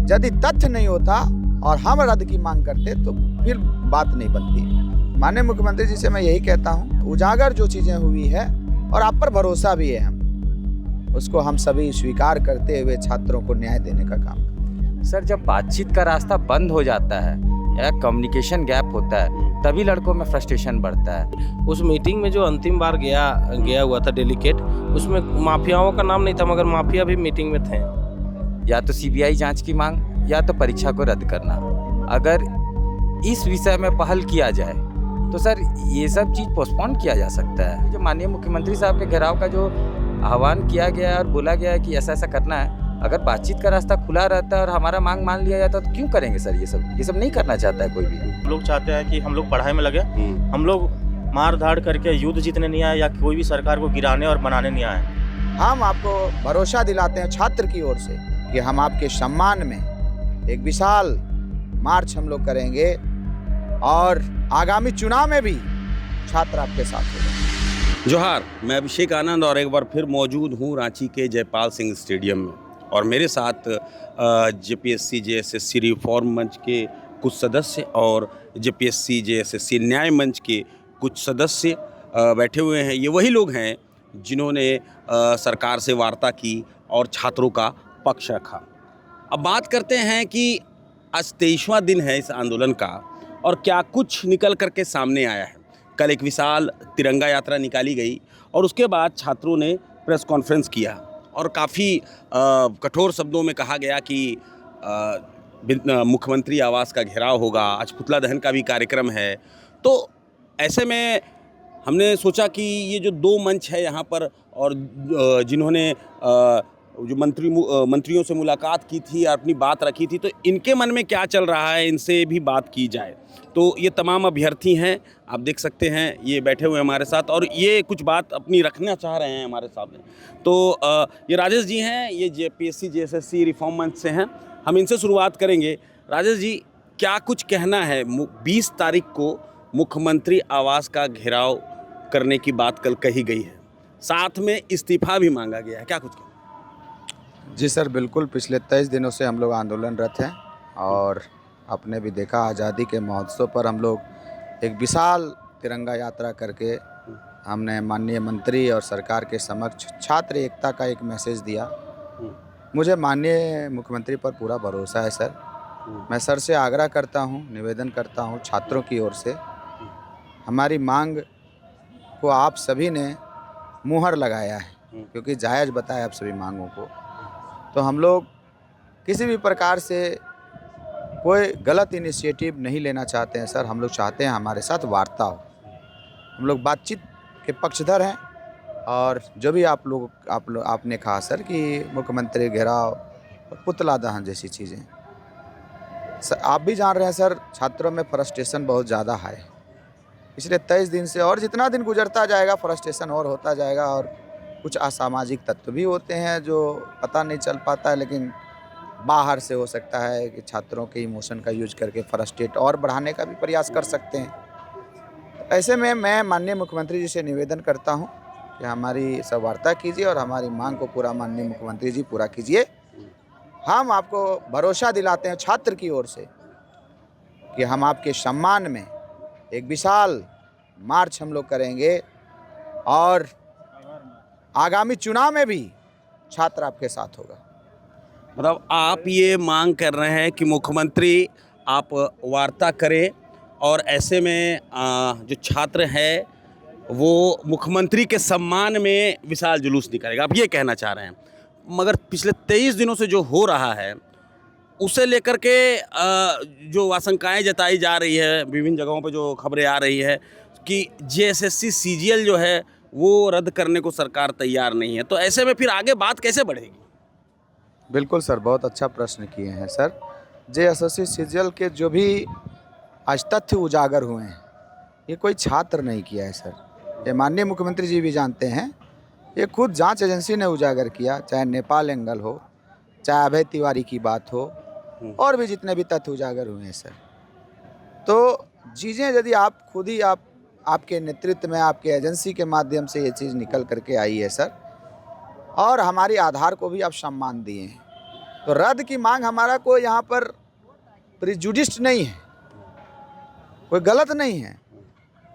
यदि तथ्य नहीं होता और हम रद्द की मांग करते तो फिर बात नहीं बनती। माननीय मुख्यमंत्री जी से मैं यही कहता हूँ, उजागर जो चीजें हुई है और आप पर भरोसा भी है, हम उसको हम सभी स्वीकार करते हुए छात्रों को न्याय देने का काम करते हैं। सर, जब बातचीत का रास्ता बंद हो जाता है या कम्युनिकेशन गैप होता है, तभी लड़कों में फ्रस्ट्रेशन बढ़ता है। उस मीटिंग में जो अंतिम बार गया हुआ था डेलीकेट, उसमें माफियाओं का नाम नहीं था, मगर माफिया भी मीटिंग में थे। या तो सीबीआई जांच की मांग या तो परीक्षा को रद्द करना। अगर इस विषय में पहल किया जाए तो सर ये सब चीज़ पोस्टपोन किया जा सकता है। जो माननीय मुख्यमंत्री साहब के घेराव का जो आह्वान किया गया है और बोला गया है कि ऐसा ऐसा करना है, अगर बातचीत का रास्ता खुला रहता है और हमारा मांग मान लिया जाता तो क्यों करेंगे सर? ये सब नहीं करना चाहता है कोई भी। हम लोग चाहते हैं कि हम लोग पढ़ाई में लगे, हम लोग मार धाड़ करके युद्ध जीतने नहीं आए या कोई भी सरकार को गिराने और बनाने नहीं आए। हम आपको भरोसा दिलाते हैं छात्र की ओर से कि हम आपके सम्मान में एक विशाल मार्च हम लोग करेंगे और आगामी चुनाव में भी छात्र आपके साथ होंगे। जोहार, मैं अभिषेक आनंद और एक बार फिर मौजूद हूँ रांची के जयपाल सिंह स्टेडियम में और मेरे साथ जेपीएससी जेएसएससी रिफॉर्म मंच के कुछ सदस्य और जेपीएससी जेएसएससी न्याय मंच के कुछ सदस्य बैठे हुए हैं। ये वही लोग हैं जिन्होंने सरकार से वार्ता की और छात्रों का पक्ष रखा। अब बात करते हैं कि आज 23वां दिन है इस आंदोलन का और क्या कुछ निकल करके सामने आया है। कल एक विशाल तिरंगा यात्रा निकाली गई और उसके बाद छात्रों ने प्रेस कॉन्फ्रेंस किया और काफ़ी कठोर शब्दों में कहा गया कि मुख्यमंत्री आवास का घेराव होगा, आज पुतला दहन का भी कार्यक्रम है। तो ऐसे में हमने सोचा कि ये जो दो मंच है यहाँ पर और जिन्होंने जो मंत्रियों से मुलाकात की और अपनी बात रखी थी, तो इनके मन में क्या चल रहा है, इनसे भी बात की जाए। तो ये तमाम अभ्यर्थी हैं, आप देख सकते हैं, ये बैठे हुए हमारे साथ और ये कुछ बात अपनी रखना चाह रहे हैं हमारे सामने। तो ये राजेश जी हैं, ये जेपीएससी जेएसएससी रिफॉर्म मंच से हैं। हम इनसे शुरुआत करेंगे। राजेश जी, क्या कुछ कहना है? 20 तारीख को मुख्यमंत्री आवास का घेराव करने की बात कल कही गई है, साथ में इस्तीफा भी मांगा गया है, क्या कुछ कहना? जी सर, बिल्कुल। पिछले 23 दिनों से हम लोग आंदोलनरत हैं और आपने भी देखा, आज़ादी के महोत्सव पर हम लोग एक विशाल तिरंगा यात्रा करके हमने माननीय मंत्री और सरकार के समक्ष छात्र एकता का एक मैसेज दिया। मुझे माननीय मुख्यमंत्री पर पूरा भरोसा है सर। मैं सर से आग्रह करता हूं, निवेदन करता हूं छात्रों की ओर से, हमारी मांग को आप सभी ने मुहर लगाया है क्योंकि जायज़ बताया आप सभी मांगों को। तो हम लोग किसी भी प्रकार से कोई गलत इनिशिएटिव नहीं लेना चाहते हैं सर। हम लोग चाहते हैं हमारे साथ वार्ता हो, हम लोग बातचीत के पक्षधर हैं। और जो भी आपने कहा सर कि मुख्यमंत्री घेराव और पुतला दहन जैसी चीज़ें, सर आप भी जान रहे हैं सर, छात्रों में फ्रस्ट्रेशन बहुत ज़्यादा है पिछले 23 दिन से, और जितना दिन गुजरता जाएगा फ्रस्ट्रेशन और होता जाएगा। और कुछ असामाजिक तत्व भी होते हैं जो पता नहीं चल पाता है, लेकिन बाहर से हो सकता है कि छात्रों के इमोशन का यूज करके फ्रस्ट्रेट और बढ़ाने का भी प्रयास कर सकते हैं। ऐसे में मैं माननीय मुख्यमंत्री जी से निवेदन करता हूं कि हमारी सब वार्ता कीजिए और हमारी मांग को पूरा माननीय मुख्यमंत्री जी पूरा कीजिए। हम आपको भरोसा दिलाते हैं छात्र की ओर से कि हम आपके सम्मान में एक विशाल मार्च हम लोग करेंगे और आगामी चुनाव में भी छात्र आपके साथ होगा। मतलब आप ये मांग कर रहे हैं कि मुख्यमंत्री आप वार्ता करें और ऐसे में जो छात्र है वो मुख्यमंत्री के सम्मान में विशाल जुलूस निकालेगा, आप ये कहना चाह रहे हैं। मगर पिछले 23 दिनों से जो हो रहा है उसे लेकर के जो आशंकाएं जताई जा रही है, विभिन्न जगहों पे जो खबरें आ रही है कि जेएसएससी सीजीएल जो है वो रद्द करने को सरकार तैयार नहीं है, तो ऐसे में फिर आगे बात कैसे बढ़ेगी? बिल्कुल सर, बहुत अच्छा प्रश्न किए हैं सर। जेएसएससी सीजीएल के जो भी आज तथ्य उजागर हुए हैं, ये कोई छात्र नहीं किया है सर। ये माननीय मुख्यमंत्री जी भी जानते हैं, ये खुद जांच एजेंसी ने उजागर किया, चाहे नेपाल एंगल हो, चाहे अभय तिवारी की बात हो, और भी जितने भी तथ्य उजागर हुए हैं सर। तो चीज़ें यदि आप खुद ही आपके नेतृत्व में, आपके एजेंसी के माध्यम से ये चीज़ निकल करके आई है सर, और हमारी आधार को भी आप सम्मान दिए हैं, तो रद्द की मांग हमारा कोई यहाँ पर प्रिजुडिस्ट नहीं है, कोई गलत नहीं है।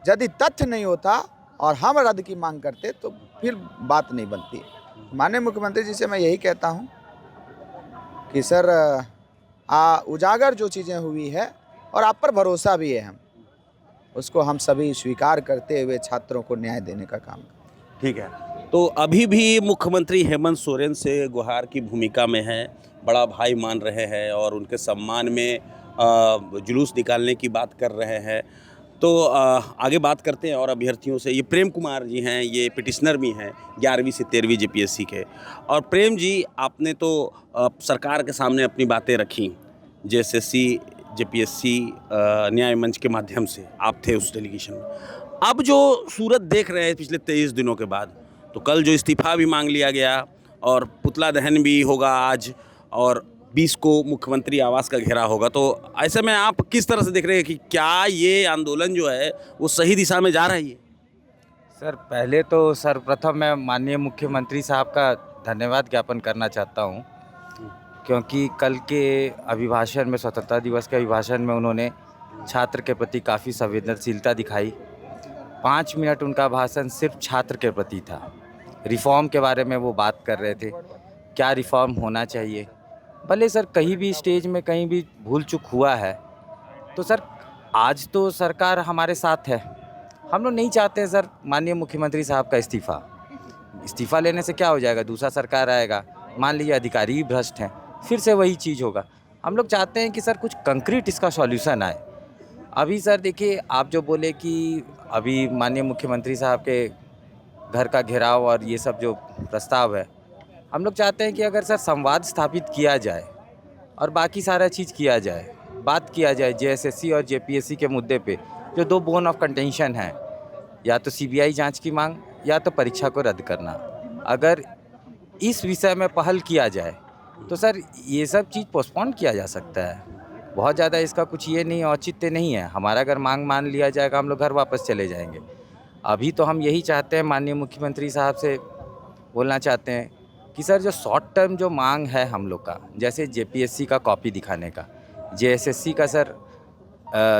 यदि तथ्य नहीं होता और हम रद्द की मांग करते तो फिर बात नहीं बनती। माननीय मुख्यमंत्री जी से मैं यही कहता हूँ कि सर उजागर जो चीज़ें हुई है और आप पर भरोसा भी है, हम उसको हम सभी स्वीकार करते हुए छात्रों को न्याय देने का काम करते। ठीक है, तो अभी भी मुख्यमंत्री हेमंत सोरेन से गुहार की भूमिका में है, बड़ा भाई मान रहे हैं और उनके सम्मान में जुलूस निकालने की बात कर रहे हैं। तो आगे बात करते हैं और अभ्यर्थियों से। ये प्रेम कुमार जी हैं, ये पिटिशनर भी हैं 11वीं से 13वीं जेपीएससी के। और प्रेम जी, आपने तो सरकार के सामने अपनी बातें रखी, जेएसएससी जेपीएससी न्याय मंच के माध्यम से आप थे उस डेलीगेशन में। अब जो सूरत देख रहे हैं पिछले 23 दिनों के बाद, तो कल जो इस्तीफ़ा भी मांग लिया गया और पुतला दहन भी होगा आज, और 20 को मुख्यमंत्री आवास का घेराव होगा, तो ऐसे में आप किस तरह से देख रहे हैं कि क्या ये आंदोलन जो है वो सही दिशा में जा रही है? सर, पहले तो सर्वप्रथम मैं माननीय मुख्यमंत्री साहब का धन्यवाद ज्ञापन करना चाहता हूँ, क्योंकि कल के अभिभाषण में, स्वतंत्रता दिवस के अभिभाषण में उन्होंने छात्र के प्रति काफ़ी संवेदनशीलता दिखाई। 5 मिनट उनका भाषण सिर्फ छात्र के प्रति था। रिफ़ॉर्म के बारे में वो बात कर रहे थे, क्या रिफ़ॉर्म होना चाहिए। भले सर कहीं भी स्टेज में कहीं भी भूल चूक हुआ है तो सर आज तो सरकार हमारे साथ है। हम लोग नहीं चाहते सर माननीय मुख्यमंत्री साहब का इस्तीफ़ा लेने से क्या हो जाएगा, दूसरा सरकार आएगा, मान लीजिए अधिकारी भी भ्रष्ट हैं, फिर से वही चीज़ होगा। हम लोग चाहते हैं कि सर कुछ कंक्रीट इसका सॉल्यूशन आए। अभी सर देखिए, आप जो बोले कि अभी माननीय मुख्यमंत्री साहब के घर का घेराव और ये सब जो प्रस्ताव है, हम लोग चाहते हैं कि अगर सर संवाद स्थापित किया जाए और बाकी सारा चीज़ किया जाए, बात किया जाए जेएसएससी और जेपीएससी के मुद्दे पे जो 2 बोन ऑफ कंटेंशन हैं, या तो सीबीआई जांच की मांग या तो परीक्षा को रद्द करना। अगर इस विषय में पहल किया जाए तो सर ये सब चीज़ पोस्टपोन किया जा सकता है। बहुत ज़्यादा इसका कुछ ये नहीं औचित्य नहीं है। हमारा अगर मांग मान लिया जाएगा, हम लोग घर वापस चले जाएंगे। अभी तो हम यही चाहते हैं, माननीय मुख्यमंत्री साहब से बोलना चाहते हैं कि सर जो शॉर्ट टर्म जो मांग है हम लोग का, जैसे जेपीएससी का कॉपी दिखाने का, जेएसएससी का सर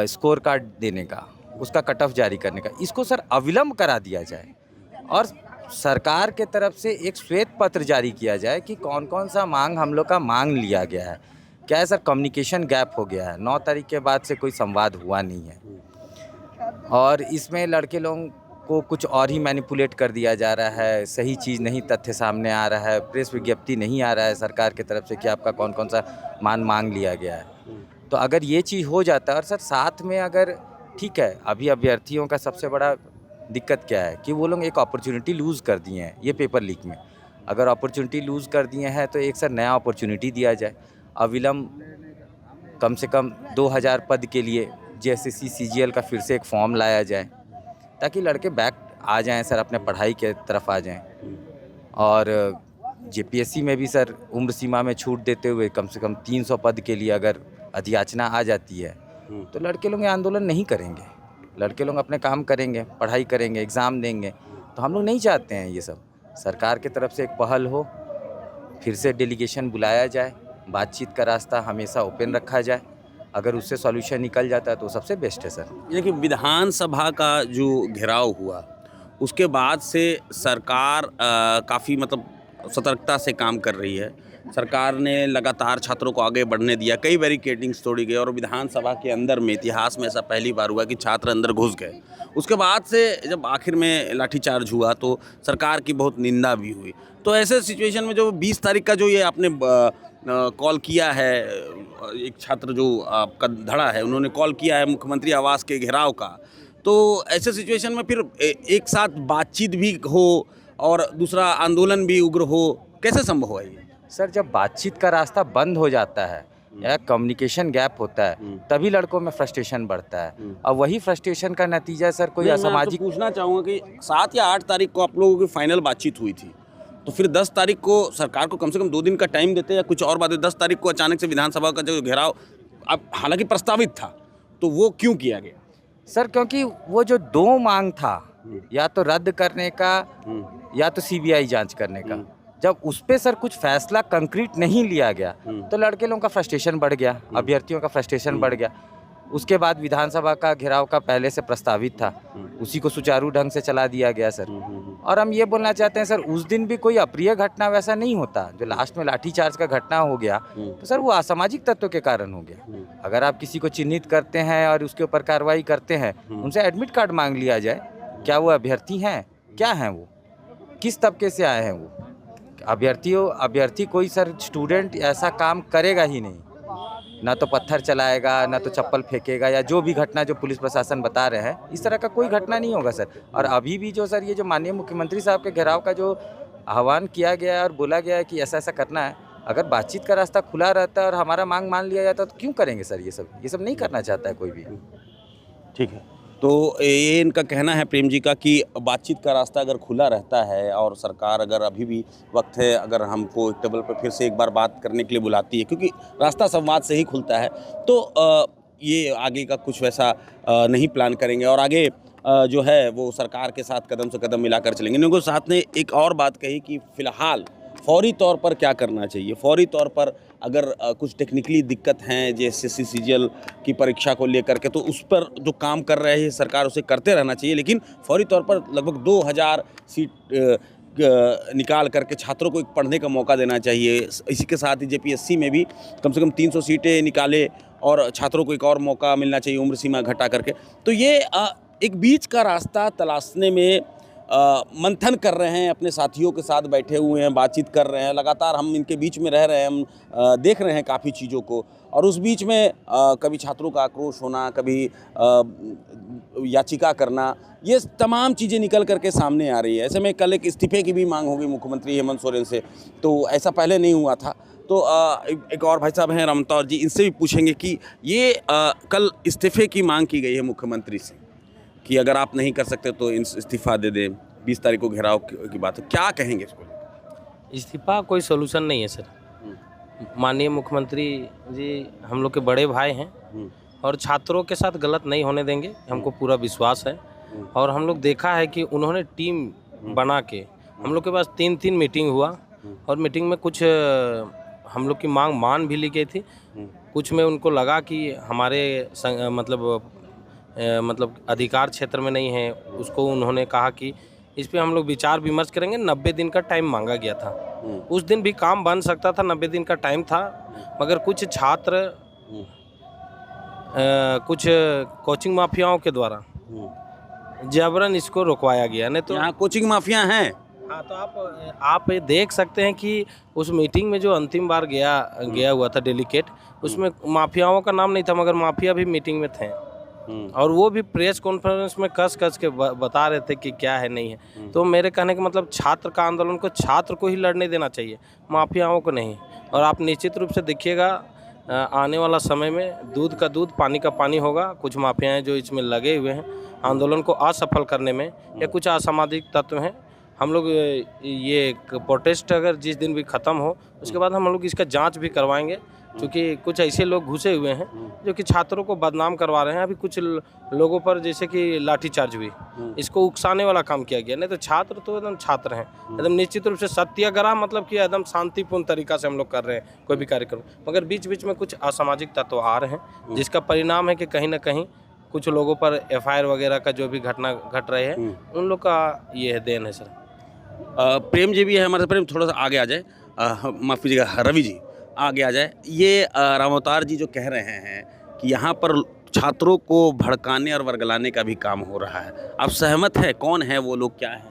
स्कोर कार्ड देने का, उसका कट ऑफ जारी करने का, इसको सर अविलंब करा दिया जाए और सरकार के तरफ से एक श्वेत पत्र जारी किया जाए कि कौन कौन सा मांग हम लोग का मांग लिया गया है। क्या है सर, कम्युनिकेशन गैप हो गया है, 9 तारीख के बाद से कोई संवाद हुआ नहीं है और इसमें लड़के लोगों को कुछ और ही मैनिपुलेट कर दिया जा रहा है। सही चीज़ नहीं, तथ्य सामने आ रहा है, प्रेस विज्ञप्ति नहीं आ रहा है सरकार की तरफ से कि आपका कौन कौन सा मांग लिया गया है। तो अगर ये चीज़ हो जाता है और सर साथ में अगर ठीक है, अभी अभ्यर्थियों का सबसे बड़ा दिक्कत क्या है कि वो लोग एक अपॉर्चुनिटी लूज़ कर दिए हैं ये पेपर लीक में। अगर अपॉर्चुनिटी लूज़ कर दिए हैं तो एक सर नया अपॉर्चुनिटी दिया जाए, अविलंब कम से कम 2000 पद के लिए जेएसएससी सीजीएल का फिर से एक फॉर्म लाया जाए ताकि लड़के बैक आ जाएं सर, अपने पढ़ाई के तरफ आ जाएं। और जेपीएससी में भी सर उम्र सीमा में छूट देते हुए कम से कम 300 पद के लिए अगर अधियाचना आ जाती है तो लड़के लोग आंदोलन नहीं करेंगे, लड़के लोग अपने काम करेंगे, पढ़ाई करेंगे, एग्ज़ाम देंगे। तो हम लोग नहीं चाहते हैं ये सब। सरकार की तरफ से एक पहल हो, फिर से डेलीगेशन बुलाया जाए, बातचीत का रास्ता हमेशा ओपन रखा जाए। अगर उससे सॉल्यूशन निकल जाता है तो सबसे बेस्ट है सर। ये कि विधानसभा का जो घेराव हुआ उसके बाद से सरकार काफ़ी मतलब सतर्कता से काम कर रही है। सरकार ने लगातार छात्रों को आगे बढ़ने दिया, कई बैरिकेडिंग्स तोड़ी गई और विधानसभा के अंदर में इतिहास में ऐसा पहली बार हुआ कि छात्र अंदर घुस गए। उसके बाद से जब आखिर में लाठीचार्ज हुआ तो सरकार की बहुत निंदा भी हुई। तो ऐसे सिचुएशन में जो 20 तारीख का जो ये आपने कॉल किया है, एक छात्र जो आपका धड़ा है उन्होंने कॉल किया है मुख्यमंत्री आवास के घेराव का, तो ऐसे सिचुएशन में फिर एक साथ बातचीत भी हो और दूसरा आंदोलन भी उग्र हो, कैसे संभव है ये? सर जब बातचीत का रास्ता बंद हो जाता है या कम्युनिकेशन गैप होता है तभी लड़कों में फ्रस्ट्रेशन बढ़ता है और वही फ्रस्ट्रेशन का नतीजा सर कोई असामाजिक। पूछना चाहूँगा कि 7 या 8 तारीख को आप लोगों की फाइनल बातचीत हुई थी, तो फिर 10 तारीख को सरकार को कम से कम 2 दिन का टाइम देते या कुछ और बात। 10 तारीख को अचानक से विधानसभा का जो घेराव अब हालांकि प्रस्तावित था तो वो क्यों किया गया? सर क्योंकि वो जो 2 मांग था, या तो रद्द करने का या तो सीबीआई जांच करने का, जब उस पे सर कुछ फैसला कंक्रीट नहीं लिया गया तो लड़के लोगों का फ्रस्ट्रेशन बढ़ गया, अभ्यर्थियों का फ्रस्ट्रेशन बढ़ गया। उसके बाद विधानसभा का घेराव का पहले से प्रस्तावित था, उसी को सुचारू ढंग से चला दिया गया सर। और हम ये बोलना चाहते हैं सर, उस दिन भी कोई अप्रिय घटना वैसा नहीं होता, जो लास्ट में लाठीचार्ज का घटना हो गया तो सर वो असामाजिक तत्वों के कारण हो गया। अगर आप किसी को चिन्हित करते हैं और उसके ऊपर कार्रवाई करते हैं, उनसे एडमिट कार्ड मांग लिया जाए, क्या वो अभ्यर्थी हैं, क्या हैं वो, किस तबके से आए हैं वो। अभ्यर्थी कोई सर स्टूडेंट ऐसा काम करेगा ही नहीं, ना तो पत्थर चलाएगा, ना तो चप्पल फेंकेगा, या जो भी घटना जो पुलिस प्रशासन बता रहे हैं, इस तरह का कोई घटना नहीं होगा सर। और अभी भी जो सर ये जो माननीय मुख्यमंत्री साहब के घेराव का जो आह्वान किया गया है और बोला गया है कि ऐसा ऐसा करना है, अगर बातचीत का रास्ता खुला रहता है और हमारा मांग मान लिया जाता तो क्यों करेंगे सर ये सब नहीं करना चाहता है कोई भी। ठीक है, तो ये इनका कहना है प्रेम जी का कि बातचीत का रास्ता अगर खुला रहता है और सरकार अगर अभी भी वक्त है, अगर हमको टेबल पर फिर से एक बार बात करने के लिए बुलाती है, क्योंकि रास्ता संवाद से ही खुलता है, तो ये आगे का कुछ वैसा नहीं प्लान करेंगे और आगे जो है वो सरकार के साथ कदम से कदम मिलाकर चलेंगे। इनको साथ ने एक और बात कही कि फ़िलहाल फौरी तौर पर क्या करना चाहिए। फौरी तौर पर अगर कुछ टेक्निकली दिक्कत हैं जैसे CCGL की परीक्षा को लेकर के, तो उस पर जो काम कर रहे हैं सरकार उसे करते रहना चाहिए, लेकिन फौरी तौर पर लगभग 2000 सीट निकाल करके छात्रों को एक पढ़ने का मौका देना चाहिए। इसी के साथ ही JPSC में भी कम से कम 300 सीटें निकाले और छात्रों को एक और मौका मिलना चाहिए उम्र सीमा घटा करके। तो ये एक बीच का रास्ता तलाशने में मंथन कर रहे हैं, अपने साथियों के साथ बैठे हुए हैं, बातचीत कर रहे हैं। लगातार हम इनके बीच में रह रहे हैं, हम देख रहे हैं काफ़ी चीज़ों को, और उस बीच में कभी छात्रों का आक्रोश होना, कभी याचिका करना, ये तमाम चीज़ें निकल करके सामने आ रही है। ऐसे में कल एक इस्तीफे की भी मांग होगी मुख्यमंत्री हेमंत सोरेन से, तो ऐसा पहले नहीं हुआ था। तो एक और भाई साहब हैं रामतौर जी, इनसे भी पूछेंगे कि ये कल इस्तीफे की मांग की गई है मुख्यमंत्री से कि अगर आप नहीं कर सकते तो इस्तीफा दे दें, 20 तारीख को घेराव की बात है, क्या कहेंगे इसको? इस्तीफा कोई सोल्यूशन नहीं है सर। माननीय मुख्यमंत्री जी हम लोग के बड़े भाई हैं और छात्रों के साथ गलत नहीं होने देंगे, हमको पूरा विश्वास है। और हम लोग देखा है कि उन्होंने टीम बना के, हम लोग के पास 3 मीटिंग हुआ और मीटिंग में कुछ हम लोग की मांग मान भी ली गई थी। कुछ में उनको लगा कि हमारे मतलब अधिकार क्षेत्र में नहीं है, उसको उन्होंने कहा कि इस पे हम लोग विचार विमर्श करेंगे। 90 दिन का टाइम मांगा गया था, उस दिन भी काम बन सकता था, 90 दिन का टाइम था, मगर कुछ छात्र कुछ कोचिंग माफियाओं के द्वारा जबरन इसको रुकवाया गया। नहीं तो यहाँ कोचिंग माफिया हैं। हाँ, तो आप ये देख सकते हैं कि उस मीटिंग में जो अंतिम बार गया हुआ था डेलीकेट, उसमें माफियाओं का नाम नहीं था, मगर माफिया भी मीटिंग में थे और वो भी प्रेस कॉन्फ्रेंस में कस के बता रहे थे कि क्या है नहीं है। तो मेरे कहने का मतलब छात्र का आंदोलन को छात्र को ही लड़ने देना चाहिए, माफियाओं को नहीं। और आप निश्चित रूप से देखिएगा आने वाला समय में दूध का दूध पानी का पानी होगा। कुछ माफियाएं जो इसमें लगे हुए हैं आंदोलन को असफल करने में, या कुछ असामाजिक तत्व हैं। हम लोग ये प्रोटेस्ट अगर जिस दिन भी ख़त्म हो उसके बाद हम लोग इसका जांच भी करवाएंगे, क्योंकि कुछ ऐसे लोग घुसे हुए हैं जो कि छात्रों को बदनाम करवा रहे हैं। अभी कुछ लोगों पर जैसे कि लाठीचार्ज हुई, इसको उकसाने वाला काम किया गया। नहीं तो छात्र तो एकदम छात्र हैं, एकदम निश्चित रूप से सत्याग्रह मतलब कि एकदम शांतिपूर्ण तरीका से हम लोग कर रहे हैं कोई भी कार्यक्रम, मगर बीच बीच में कुछ असामाजिक तत्व आ रहे हैं, जिसका परिणाम है कि कहीं ना कहीं कुछ लोगों पर FIR वगैरह का जो भी घटना घट रहे हैं उन लोग का ये है देन है सर। प्रेम जी भी है हमारे। प्रेम थोड़ा सा आगे आ जाए, माफ़ कीजिएगा रवि जी आगे आ जाए। ये रामअवतार जी जो कह रहे हैं कि यहाँ पर छात्रों को भड़काने और वर्गलाने का भी काम हो रहा है, आप सहमत हैं? कौन है वो लोग, क्या है?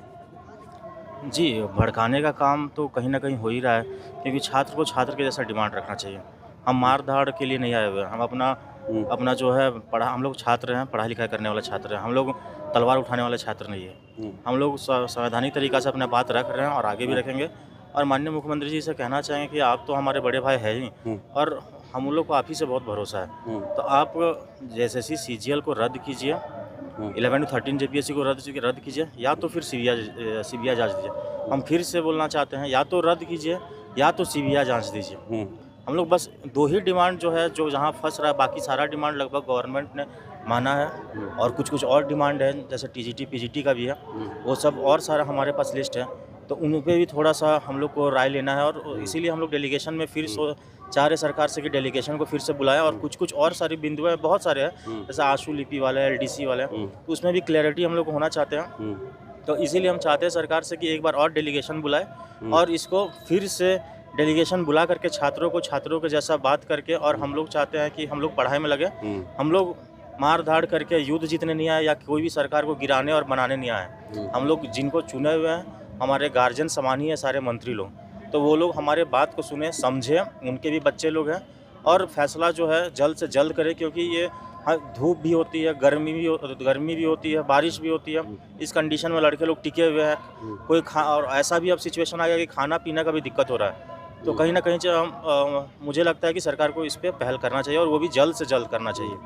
जी, भड़काने का काम तो कहीं ना कहीं हो ही रहा है, क्योंकि छात्र को छात्र के जैसा डिमांड रखना चाहिए। हम मार धाड़ के लिए नहीं आए हुए, हम अपना जो है हम लोग छात्र हैं, पढ़ाई लिखाई करने वाले छात्र हैं। हम लोग तलवार उठाने वाले छात्र नहीं है। हम लोग संवैधानिक तरीक़ा से अपना बात रख रहे हैं और आगे भी रखेंगे। और माननीय मुख्यमंत्री जी से कहना चाहेंगे कि आप तो हमारे बड़े भाई हैं ही, और हम लोग को आप ही से बहुत भरोसा है। तो आप जैसे CGL को रद्द कीजिए, 11 to 13 JPSC को रद्द कीजिए, या तो फिर CBI जांच दीजिए। हम फिर से बोलना चाहते हैं, या तो रद्द कीजिए या तो CBI जांच दीजिए। हम लोग बस 2 ही डिमांड जो है, जो जहाँ फंस रहा है, बाकी सारा डिमांड लगभग गवर्नमेंट ने माना है। और कुछ और डिमांड है, जैसे TGT PGT का भी है, वो सब और सारा हमारे पास लिस्ट है। तो उन पे भी थोड़ा सा हम लोग को राय लेना है, और इसीलिए हम लोग डेलीगेशन में फिर चाह रहे सरकार से कि डेलीगेशन को फिर से बुलाएं, और कुछ और सारी बिंदु है, बहुत सारे हैं, जैसे आशु लिपि वाले हैं, LDC वाले हैं, तो उसमें भी क्लैरिटी हम लोग को होना चाहते हैं। तो इसीलिए हम चाहते हैं सरकार से कि एक बार और डेलीगेशन बुलाए और इसको फिर से डेलीगेशन बुला करके छात्रों के जैसा बात करके, और हम लोग चाहते हैं कि हम लोग पढ़ाई में लगे। हम लोग मार धाड़ करके युद्ध जीतने नहीं आए या कोई भी सरकार को गिराने और बनाने नहीं आए। हम लोग जिनको चुने हुए हैं, हमारे गार्जियन समान ही है सारे मंत्री लोग, तो वो लोग हमारे बात को सुने समझे, उनके भी बच्चे लोग हैं, और फैसला जो है जल्द से जल्द करें, क्योंकि ये धूप भी होती है, गर्मी भी होती है, बारिश भी होती है। इस कंडीशन में लड़के लोग टिके हुए हैं, कोई और ऐसा भी अब सिचुएशन आ गया कि खाना पीना का भी दिक्कत हो रहा है। तो कहीं ना कहीं मुझे लगता है कि सरकार को इस पर पहल करना चाहिए, और वो भी जल्द से जल्द करना चाहिए।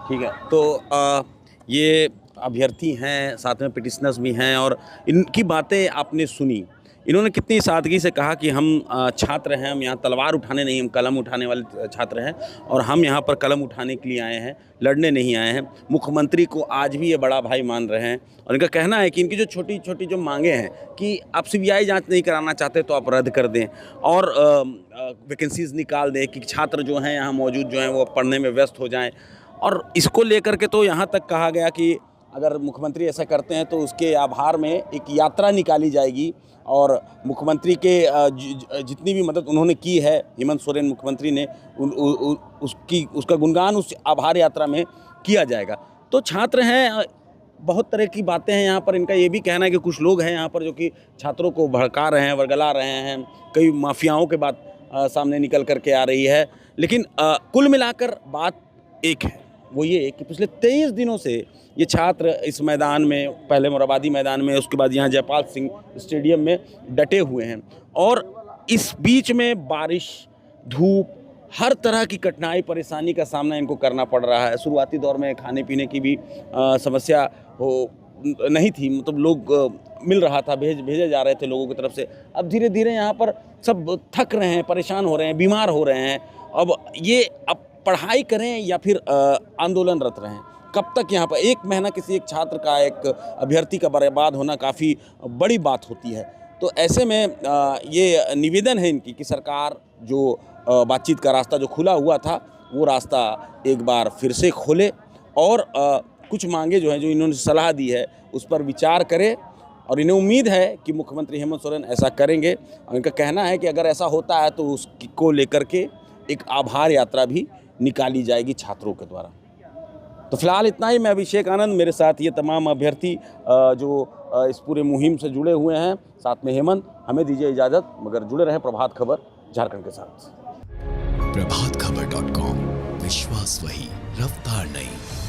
ठीक है, तो ये अभ्यर्थी हैं, साथ में पिटिशनर्स भी हैं, और इनकी बातें आपने सुनी। इन्होंने कितनी सादगी से कहा कि हम छात्र हैं, हम यहाँ तलवार उठाने नहीं, हम कलम उठाने वाले छात्र हैं, और हम यहाँ पर कलम उठाने के लिए आए हैं, लड़ने नहीं आए हैं। मुख्यमंत्री को आज भी ये बड़ा भाई मान रहे हैं, और इनका कहना है कि इनकी जो छोटी छोटी जो मांगे हैं कि आप CBI जांच नहीं कराना चाहते तो आप रद्द कर दें, और वैकेंसीज निकाल दें कि छात्र जो हैं यहाँ मौजूद जो हैं वो पढ़ने में व्यस्त हो जाएँ। और इसको लेकर के तो यहाँ तक कहा गया कि अगर मुख्यमंत्री ऐसा करते हैं तो उसके आभार में एक यात्रा निकाली जाएगी, और मुख्यमंत्री के जितनी भी मदद उन्होंने की है, हेमंत सोरेन मुख्यमंत्री ने, उसका गुणगान उस आभार यात्रा में किया जाएगा। तो छात्र हैं, बहुत तरह की बातें हैं यहाँ पर। इनका ये भी कहना है कि कुछ लोग हैं यहाँ पर जो कि छात्रों को भड़का रहे हैं, वर्गला रहे हैं, कई माफियाओं के बात सामने निकल करके आ रही है। लेकिन कुल मिलाकर बात एक है, वो ये कि पिछले 23 दिनों से ये छात्र इस मैदान में, पहले मोराबादी मैदान में, उसके बाद यहाँ जयपाल सिंह स्टेडियम में डटे हुए हैं, और इस बीच में बारिश, धूप, हर तरह की कठिनाई परेशानी का सामना इनको करना पड़ रहा है। शुरुआती दौर में खाने पीने की भी समस्या नहीं थी, मतलब लोग मिल रहा था, भेजे जा रहे थे लोगों की तरफ से। अब धीरे धीरे यहाँ पर सब थक रहे हैं, परेशान हो रहे हैं, बीमार हो रहे हैं। अब पढ़ाई करें या फिर आंदोलनरत रहें, कब तक यहाँ पर? 1 महीना किसी एक छात्र का, एक अभ्यर्थी का बर्बाद होना काफ़ी बड़ी बात होती है। तो ऐसे में ये निवेदन है इनकी कि सरकार जो बातचीत का रास्ता जो खुला हुआ था, वो रास्ता एक बार फिर से खोले, और कुछ मांगे जो हैं, जो इन्होंने सलाह दी है, उस पर विचार करे, और इन्हें उम्मीद है कि मुख्यमंत्री हेमंत सोरेन ऐसा करेंगे। और इनका कहना है कि अगर ऐसा होता है तो उसको लेकर के एक आभार यात्रा भी निकाली जाएगी छात्रों के द्वारा। तो फिलहाल इतना ही। मैं अभिषेक आनंद, मेरे साथ ये तमाम अभ्यर्थी जो इस पूरे मुहिम से जुड़े हुए हैं, साथ में हेमंत। हमें दीजिए इजाज़त, मगर जुड़े रहें प्रभात खबर झारखंड के साथ। प्रभातखबर.com, विश्वास वही, रफ्तार नहीं।